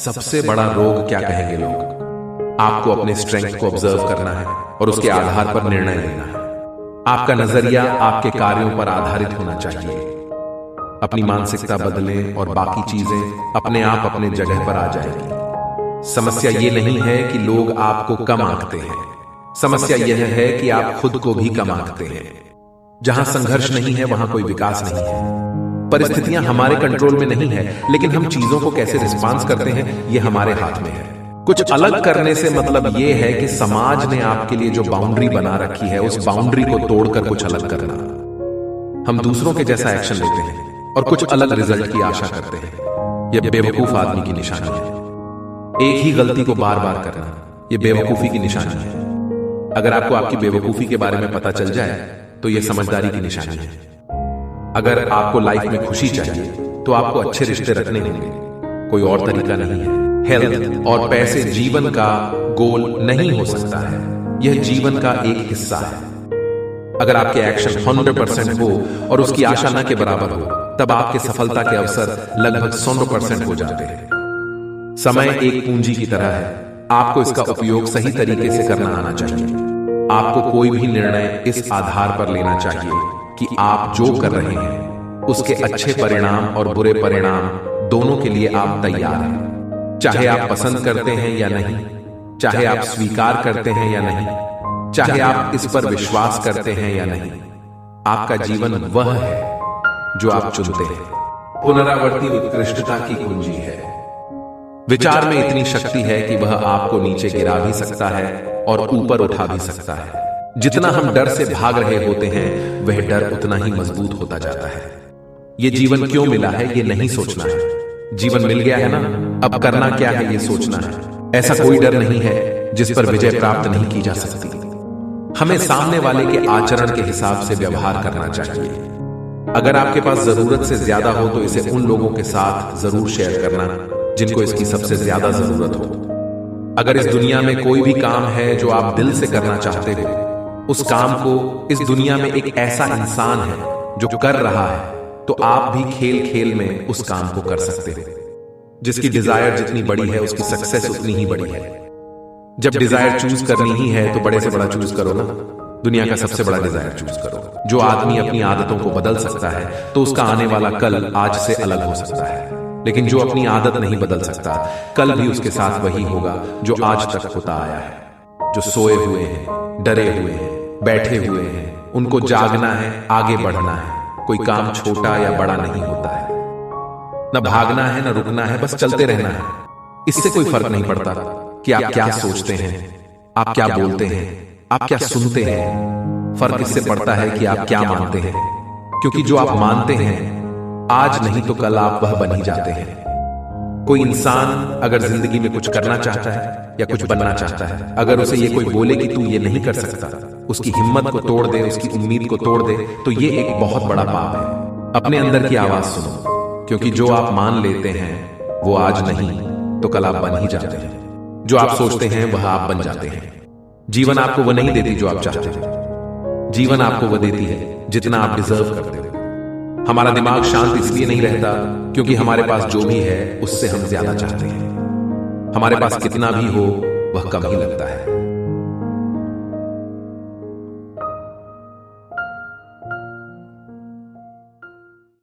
सबसे बड़ा रोग क्या कहेंगे लोग? आपको अपने स्ट्रेंथ को ऑब्जर्व करना है और उसके आधार पर निर्णय लेना है। आपका नजरिया आपके कार्यों पर आधारित होना चाहिए। अपनी मानसिकता बदलें और बाकी चीजें अपने आप अपने जगह पर आ जाएगी। समस्या ये नहीं है कि लोग आपको कम आंकते हैं, समस्या यह है कि आप खुद को भी कम आंकते हैं। जहां संघर्ष नहीं है वहां कोई विकास नहीं है। परिस्थितियां हमारे कंट्रोल में नहीं है, लेकिन हम चीजों को कैसे रिस्पॉन्स करते हैं ये हमारे हाथ में है। कुछ अलग करने से मतलब ये है कि समाज ने आपके लिए जो बाउंड्री बना रखी है उस बाउंड्री को तोड़कर कुछ अलग करना। हम दूसरों के जैसा एक्शन लेते हैं और कुछ अलग रिजल्ट की आशा करते हैं। यह बेवकूफ आदमी की निशानी है। एक ही गलती को बार बार करना यह बेवकूफी की निशानी है। अगर आपको आपकी बेवकूफी के बारे में पता चल जाए तो यह समझदारी की निशानी है। अगर आपको लाइफ में खुशी चाहिए तो आपको अच्छे रिश्ते रखने होंगे, कोई और तरीका नहीं है। हेल्थ और पैसे जीवन का गोल नहीं हो सकता है, यह जीवन का एक हिस्सा है। अगर आपके एक्शन 100% हो और उसकी आशा न के बराबर हो, तब आपके सफलता के अवसर लगभग 100% हो जाते हैं। समय एक पूंजी की तरह है, आपको इसका उपयोग सही तरीके से करना आना चाहिए। आपको कोई भी निर्णय इस आधार पर लेना चाहिए कि आप जो कर रहे हैं उसके अच्छे परिणाम और बुरे परिणाम दोनों के लिए आप तैयार हैं। चाहे आप पसंद करते हैं या नहीं, चाहे आप स्वीकार करते हैं या नहीं, चाहे आप इस पर विश्वास करते हैं या नहीं, आपका जीवन वह है जो आप चुनते हैं। पुनरावृत्ति उत्कृष्टता की कुंजी है। विचार में इतनी शक्ति है कि वह आपको नीचे गिरा भी सकता है और ऊपर उठा भी सकता है। जितना हम डर से भाग रहे होते हैं वह डर उतना ही मजबूत होता जाता है। यह जीवन क्यों मिला है ये नहीं सोचना है। जीवन मिल गया है ना, अब करना क्या है ये सोचना है। ऐसा कोई डर नहीं है जिस पर विजय प्राप्त नहीं की जा सकती। हमें सामने वाले के आचरण के हिसाब से व्यवहार करना चाहिए। अगर आपके पास जरूरत से ज्यादा हो तो इसे उन लोगों के साथ जरूर शेयर करना जिनको इसकी सबसे ज्यादा जरूरत हो। अगर इस दुनिया में कोई भी काम है जो आप दिल से करना चाहते हो, उस काम को इस दुनिया में एक ऐसा इंसान है जो कर रहा है, तो आप भी खेल खेल में उस काम को कर सकते हो। जिसकी डिजायर जितनी बड़ी है उसकी सक्सेस उतनी ही बड़ी है। जब डिजायर चूज करनी ही है तो बड़े से बड़ा चूज करो ना। दुनिया का सबसे बड़ा डिजायर चूज करो। जो आदमी अपनी आदतों को बदल सकता है तो उसका आने वाला कल आज से अलग हो सकता है। लेकिन जो अपनी आदत नहीं बदल सकता, कल भी उसके साथ वही होगा जो आज तक होता आया है। जो सोए हुए हैं, डरे हुए हैं, बैठे हुए हैं, उनको जागना है, आगे बढ़ना है। कोई काम छोटा या बड़ा नहीं होता है। न भागना है न रुकना है, बस चलते रहना है। इससे कोई फर्क नहीं पड़ता कि आप क्या सोचते हैं, आप क्या बोलते हैं, आप क्या सुनते हैं। फर्क इससे पड़ता है कि आप क्या मानते हैं, क्योंकि जो आप मानते हैं आज नहीं तो कल आप वह बन ही जाते हैं। कोई इंसान अगर जिंदगी में कुछ करना चाहता है या कुछ बनना चाहता है, अगर उसे ये कोई बोले कि तू ये नहीं कर सकता, उसकी हिम्मत को तोड़ दे, उसकी उम्मीद को तोड़ दे, तो ये एक बहुत बड़ा पाप है। अपने अंदर की आवाज सुनो, क्योंकि जो आप मान लेते हैं वो आज नहीं तो कल आप बन ही जाते हैं। जो आप सोचते हैं वह आप बन जाते हैं। जीवन आपको वो नहीं देती जो आप चाहते हैं। जीवन आपको वो देती है जितना आप डिजर्व करते हो। हमारा दिमाग शांत इसलिए नहीं रहता क्योंकि हमारे पास जो भी है उससे हम ज्यादा चाहते हैं। हमारे पास कितना भी हो वह कम ही लगता है।